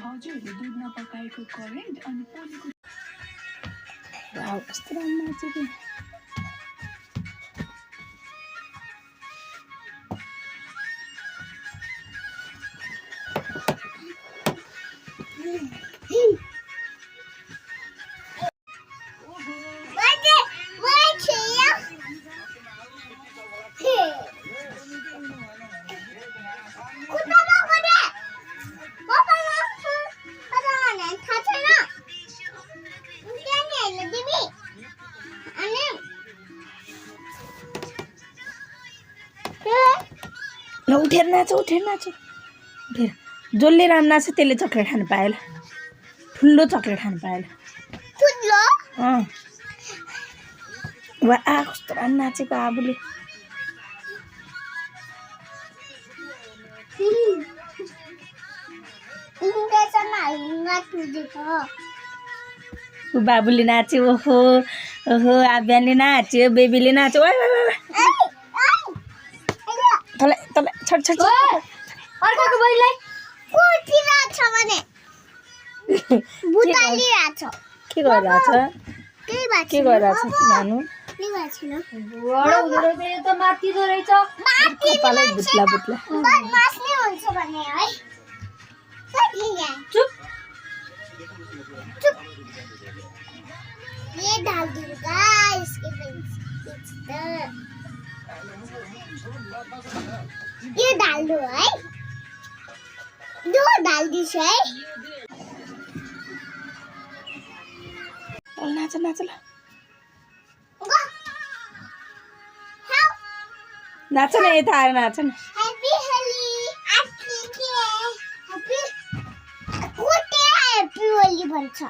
भाउजूहरूले दुध नपकाएको करेन्ट अनि पोलेको वाउ कस्तो राम्रो नाचेको ल उठेर नाच उठेर जसले राम्रो नाच्छ त्यसले चक्लेट खानु पाएन ठुलो चक्लेट खानु पाएन वा कस्तो राम्रो नाचेको आबुले बाबुले नाच्यो ओहो ओहो आब्यानले नाच्यो बेबीले नाच्यो तल छोड छोड अर्काको बहिनीलाई कुटिरहेछ भने बुतालिरहेछ के गरिरहेछ के गरिरहेछ नानु बडो हुँदो रहेछ यो त माथिदो रहेछ कपालै बुट्ला बुट्ला बदमास नै हुन्छ भने है चुप चुप ये डाल दूंगा इसके ये डाल दो है दो डाल दी है नाच नाच ल नाच न यता आएर नाच न हैप्पी होली हैप्पी के हैप्पी कुटे हैप्पी होली भन्छ